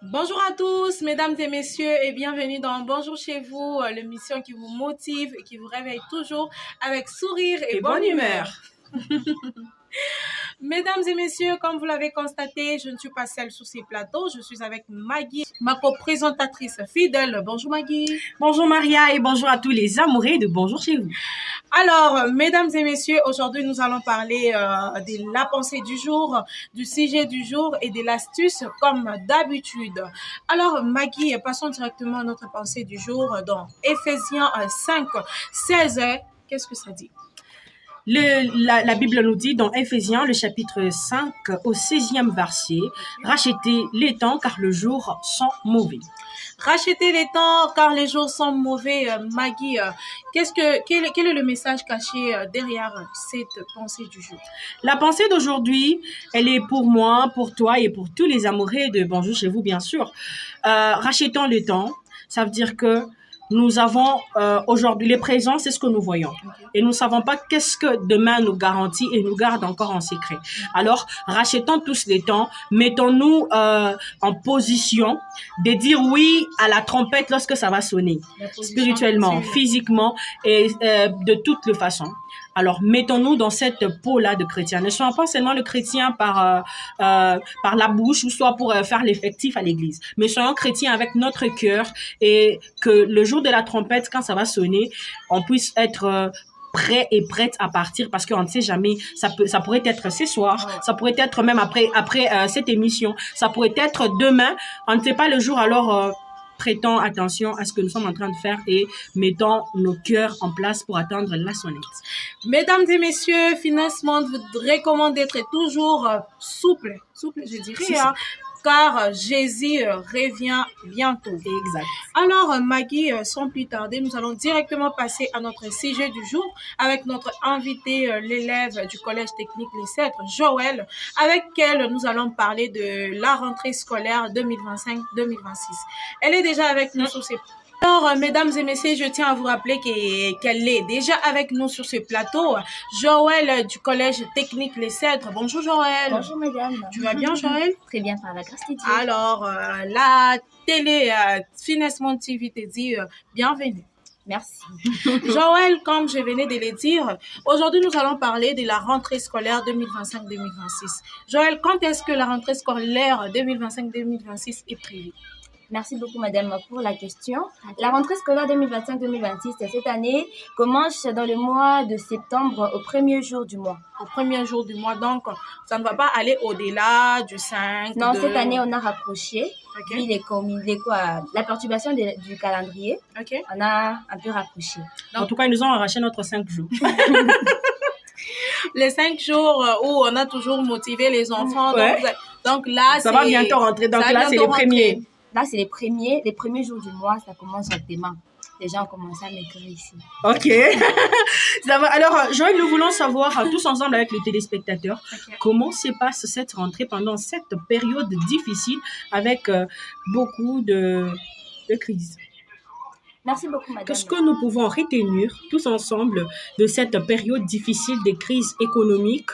Bonjour à tous, mesdames et messieurs, et bienvenue dans Bonjour chez vous, l'émission qui vous motive et qui vous réveille toujours avec sourire et bonne humeur. Mesdames et messieurs, comme vous l'avez constaté, je ne suis pas seule sur ces plateaux. Je suis avec Maggie, ma co-présentatrice fidèle. Bonjour Maggie. Bonjour Maria et bonjour à tous les amoureux de Bonjour chez vous. Alors, mesdames et messieurs, aujourd'hui nous allons parler de la pensée du jour, du sujet du jour et de l'astuce comme d'habitude. Alors Maggie, passons directement à notre pensée du jour dans Éphésiens 5, 16. Qu'est-ce que ça dit? La Bible nous dit dans Éphésiens, le chapitre 5, au 16e verset, « Rachetez les temps car les jours sont mauvais ». Rachetez les temps car les jours sont mauvais. Maggie, quel est le message caché derrière cette pensée du jour? La pensée d'aujourd'hui, elle est pour moi, pour toi et pour tous les amoureux de Bonjour chez vous, bien sûr. Rachetons le temps, ça veut dire que nous avons aujourd'hui les présents, c'est ce que nous voyons. Et nous ne savons pas qu'est-ce que demain nous garantit et nous garde encore en secret. Alors, rachetons tous les temps, mettons-nous en position de dire oui à la trompette lorsque ça va sonner, spirituellement, physiquement et de toutes les façons. Alors, mettons-nous dans cette peau-là de chrétien. Ne soyons pas seulement le chrétien par la bouche ou soit pour faire l'effectif à l'église, mais soyons chrétiens avec notre cœur et que le jour de la trompette, quand ça va sonner, on puisse être prêt et prête à partir parce qu'on ne sait jamais, ça pourrait être ce soir, ça pourrait être même après cette émission, ça pourrait être demain, on ne sait pas le jour, alors prêtons attention à ce que nous sommes en train de faire et mettons nos cœurs en place pour attendre la sonnette. Mesdames et messieurs, financement vous recommande d'être toujours souple, je dirais, car Jésus revient bientôt. Exact. Alors, Maggie, sans plus tarder, nous allons directement passer à notre sujet du jour avec notre invité, l'élève du Collège technique Les Cèdres, Joël, avec elle nous allons parler de la rentrée scolaire 2025-2026. Elle est déjà avec nous sur ces Alors, mesdames et messieurs, je tiens à vous rappeler qu'elle est déjà avec nous sur ce plateau. Joël du Collège technique Les Cèdres. Bonjour Joël. Bonjour madame. Tu vas bien Joël? Très bien, par la grâce de Dieu. Alors, la télé Financement TV te dit bienvenue. Merci. Joël, comme je venais de le dire, aujourd'hui nous allons parler de la rentrée scolaire 2025-2026. Joël, quand est-ce que la rentrée scolaire 2025-2026 est prévue? Merci beaucoup, madame, pour la question. La rentrée scolaire 2025-2026, cette année, commence dans le mois de septembre, au premier jour du mois. Au premier jour du mois, donc ça ne va pas aller au-delà du 5. Non, cette année, on a rapproché. Ok. La perturbation du calendrier, Ok. on a un peu rapproché. En tout cas, ils nous ont arraché notre 5 jours. Les 5 jours où on a toujours motivé les enfants. Ouais. Donc là, Ça va bientôt rentrer. Donc là, c'est les premiers. Là, c'est les premiers jours du mois, ça commence directement. Les gens ont commencé à m'écrire ici. Ok. Ça va. Alors, Joël, nous voulons savoir, tous ensemble avec les téléspectateurs, comment se passe cette rentrée pendant cette période difficile avec beaucoup de crises. Merci beaucoup, madame. Qu'est-ce que nous pouvons retenir tous ensemble de cette période difficile des crises économiques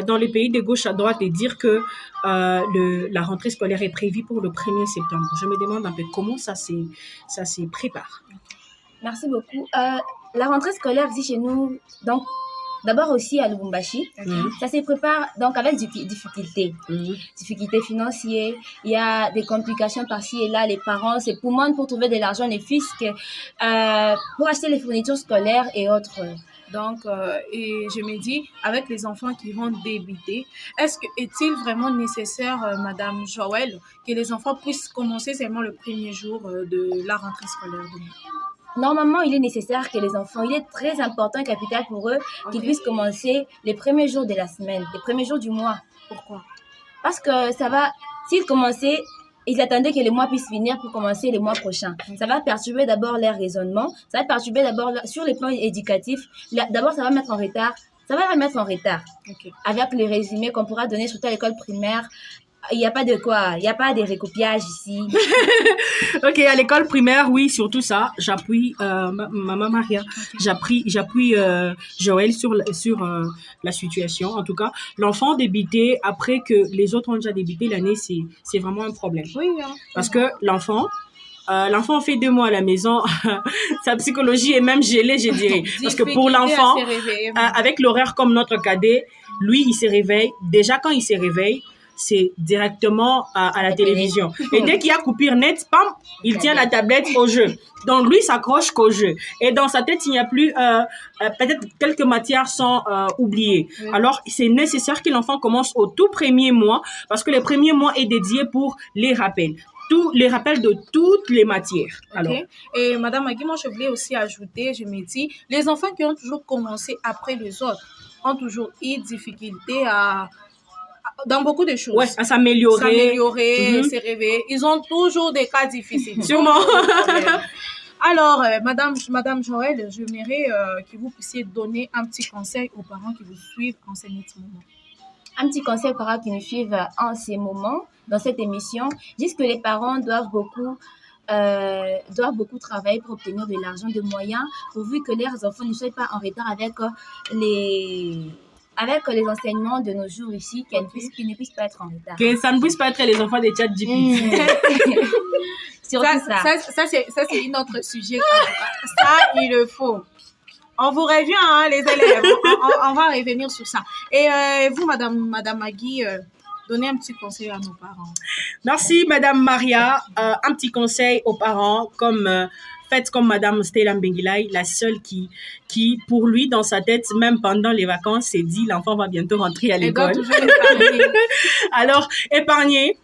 dans les pays de gauche à droite et dire que la rentrée scolaire est prévue pour le 1er septembre. Je me demande un peu comment ça se prépare. Merci beaucoup. La rentrée scolaire ici chez nous, donc d'abord aussi à Lubumbashi, ça se prépare donc avec difficultés. Difficultés financières, il y a des complications par-ci et là, les parents s'époumonent pour trouver de l'argent, les fiscs, pour acheter les fournitures scolaires et autres. Donc, et je me dis, avec les enfants qui vont débuter, est-il vraiment nécessaire, Madame Joël, que les enfants puissent commencer seulement le premier jour de la rentrée scolaire de nous? Normalement, il est nécessaire que les enfants, il est très important et capital pour eux qu'ils puissent commencer les premiers jours de la semaine, les premiers jours du mois. Pourquoi? Parce que ça va, s'ils commençaient, ils attendaient que les mois puissent finir pour commencer les mois prochains. Ça va perturber d'abord leur raisonnement, ça va perturber d'abord sur les plans éducatifs. D'abord, ça va mettre en retard. Ça va les mettre en retard. Okay. Avec les résumés qu'on pourra donner surtout à l'école primaire. Il n'y a pas de quoi, il n'y a pas de recopiage ici. Ok, à l'école primaire, oui, surtout ça, j'appuie Maman Maria, j'appuie Joël sur la situation. En tout cas, l'enfant débuté après que les autres ont déjà débuté l'année, c'est vraiment un problème. Oui, hein. Parce que l'enfant fait 2 mois à la maison, sa psychologie est même gelée, je dirais. Parce que pour l'enfant, avec l'horaire comme notre cadet, lui, il se réveille. Déjà, quand il se réveille, c'est directement à la télévision. Et dès qu'il y a coupure nette, pam, il tient la tablette au jeu. Donc, lui s'accroche qu'au jeu. Et dans sa tête, il n'y a plus, peut-être quelques matières sont oubliées. Oui. Alors, c'est nécessaire que l'enfant commence au tout premier mois, parce que le premier mois est dédié pour les rappels. Tous les rappels de toutes les matières. Okay. Alors. Et Madame Magui, moi, je voulais aussi ajouter, je me dis, les enfants qui ont toujours commencé après les autres ont toujours eu difficulté dans beaucoup de choses. Ouais, à s'améliorer, se réveiller. Ils ont toujours des cas difficiles. Sûrement. Alors, Madame Joël, j'aimerais que vous puissiez donner un petit conseil aux parents qui vous suivent en ce moment. Un petit conseil aux parents qui nous suivent en ces moments, dans cette émission, juste que les parents doivent beaucoup travailler pour obtenir de l'argent, de moyens, pourvu que leurs enfants ne soient pas en retard avec les enseignements de nos jours ici, qu'ils ne puissent pas être en retard. Que ça ne puisse pas être les enfants des ChatGPT. Ça, c'est une autre sujet. Ça, il le faut. On vous revient, hein, les élèves. On va revenir sur ça. Et vous, Madame Magui, donnez un petit conseil à nos parents. Merci, Madame Maria. Un petit conseil aux parents, faites comme Madame Stella Mbengilai, la seule qui, pour lui, dans sa tête, même pendant les vacances, s'est dit l'enfant va bientôt rentrer à l'école. Alors, épargnez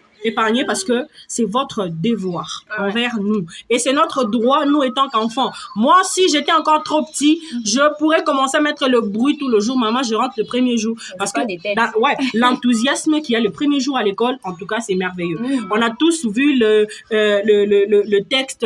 parce que c'est votre devoir envers nous. Et c'est notre droit, nous étant qu'enfants. Moi, si j'étais encore trop petit, je pourrais commencer à mettre le bruit tout le jour. Maman, je rentre le premier jour. Parce que l'enthousiasme qu'il y a le premier jour à l'école, en tout cas, c'est merveilleux. On a tous vu le texte...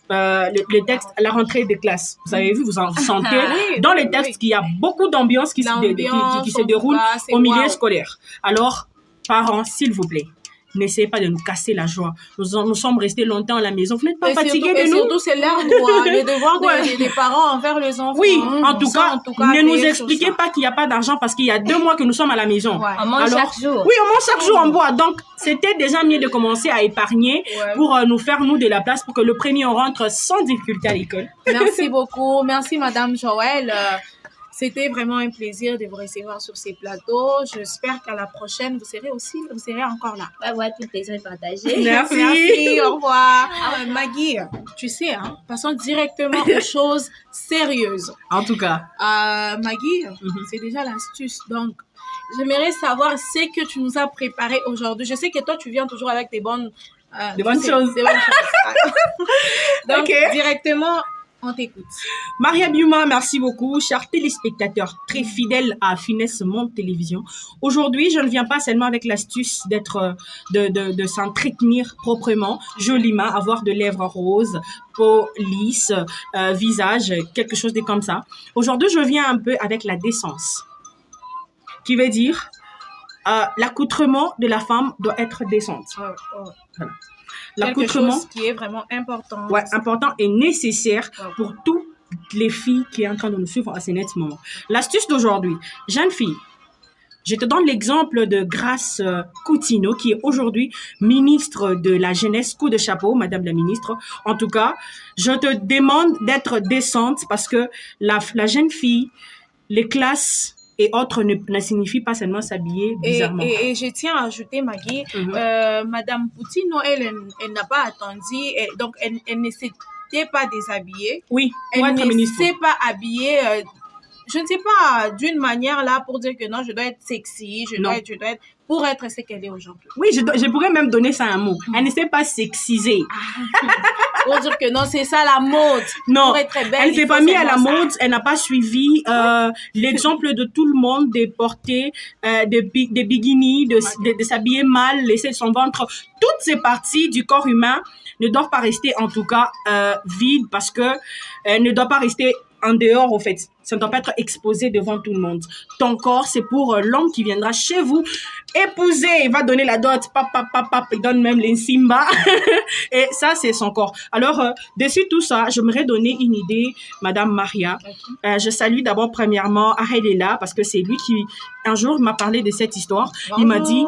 le texte à la rentrée des classes. Vous avez vu, vous en sentez dans les textes qu'il y a beaucoup d'ambiance qui se déroule au milieu scolaire. Alors, parents, s'il vous plaît, n'essayez pas de nous casser la joie. Nous sommes restés longtemps à la maison. Vous n'êtes pas fatigués de nous. Et surtout, c'est leur droit, le devoir des parents envers les enfants. Oui, en tout cas, ne nous expliquez pas qu'il n'y a pas d'argent parce qu'il y a 2 mois que nous sommes à la maison. On mange chaque jour. Oui, on mange chaque jour, on boit. Donc, c'était déjà mieux de commencer à épargner pour nous faire, nous, de la place pour que le premier, on rentre sans difficulté à l'école. Merci beaucoup. Merci, Madame Joël. C'était vraiment un plaisir de vous recevoir sur ces plateaux. J'espère qu'à la prochaine, vous serez encore là. Ouais, tout le plaisir est partagé. Merci, au revoir. Magui, tu sais, passons directement aux choses sérieuses. En tout cas. Magui, c'est déjà l'astuce. Donc, j'aimerais savoir ce que tu nous as préparé aujourd'hui. Je sais que toi, tu viens toujours avec des bonnes choses. Donc, directement... On t'écoute. Maria Biuma, merci beaucoup. Chers téléspectateurs très fidèles à Finesse Monde Télévision. Aujourd'hui, je ne viens pas seulement avec l'astuce de s'entretenir proprement, joliment, avoir de lèvres roses, peau lisse, visage, quelque chose de comme ça. Aujourd'hui, je viens un peu avec la décence, qui veut dire l'accoutrement de la femme doit être décente. Voilà. L'accoutrement, quelque chose qui est vraiment important. Ouais, important et nécessaire pour toutes les filles qui sont en train de nous suivre à ce net moment. L'astuce d'aujourd'hui, jeune fille, je te donne l'exemple de Grace Coutinho, qui est aujourd'hui ministre de la Jeunesse, coup de chapeau, Madame la ministre. En tout cas, je te demande d'être décente parce que la jeune fille, les classes... et autres ne signifie pas seulement s'habiller bizarrement. Et je tiens à ajouter, Magui, Madame Coutinho, elle n'a pas attendu, donc elle ne s'était pas déshabillée. Oui, elle ne s'est pas habillée, je ne sais pas, d'une manière là pour dire que non, je dois être sexy, je dois être pour être ce qu'elle est aujourd'hui. Oui, je pourrais même donner ça un mot. Elle ne s'est pas sexisée. Pour dire que non, c'est ça la mode. Non, pour être belle, elle ne s'est pas mise à la mode. Elle n'a pas suivi l'exemple de tout le monde de porter des bikinis, de s'habiller mal, laisser son ventre. Toutes ces parties du corps humain ne doivent pas rester en tout cas vides parce que ne doivent pas rester en dehors, au fait. ça ne doit pas être exposé devant tout le monde. Ton corps, c'est pour l'homme qui viendra chez vous épouser, il va donner la dot, il donne même les simba. Et ça, c'est son corps. Alors, dessus tout ça, j'aimerais donner une idée, Madame Maria. Je salue d'abord premièrement Ahelela, parce que c'est lui qui, un jour, m'a parlé de cette histoire. Il m'a dit,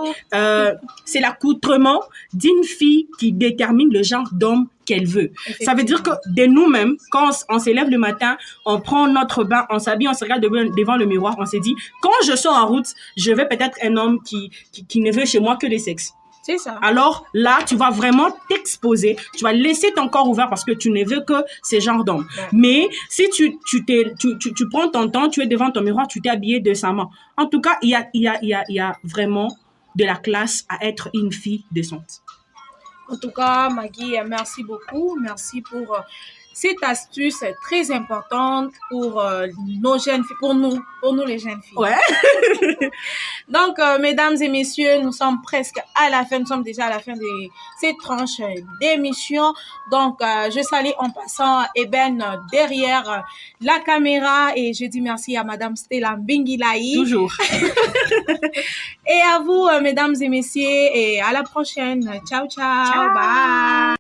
c'est l'accoutrement d'une fille qui détermine le genre d'homme qu'elle veut. Ça veut dire que de nous-mêmes, quand on s'élève le matin, on prend notre bain, on s'habille, on se regarde devant le miroir, on se dit, quand je sors en route, je veux peut-être un homme qui ne veut chez moi que le sexe. C'est ça. Alors là, tu vas vraiment t'exposer, tu vas laisser ton corps ouvert parce que tu ne veux que ces genres d'hommes. Ouais. Mais si tu prends ton temps, tu es devant ton miroir, tu t'es habillé décemment. En tout cas, il y a vraiment de la classe à être une fille décente. En tout cas, Maggie, merci beaucoup. Merci pour cette astuce très importante pour nos jeunes filles, pour nous les jeunes filles. Ouais. Donc, mesdames et messieurs, nous sommes presque à la fin. Nous sommes déjà à la fin de cette tranche d'émission. Donc, je salue en passant Eben derrière la caméra et je dis merci à Madame Stella Mbingilaï. Toujours. Et à vous, mesdames et messieurs, et à la prochaine. Ciao, ciao. Ciao. Bye.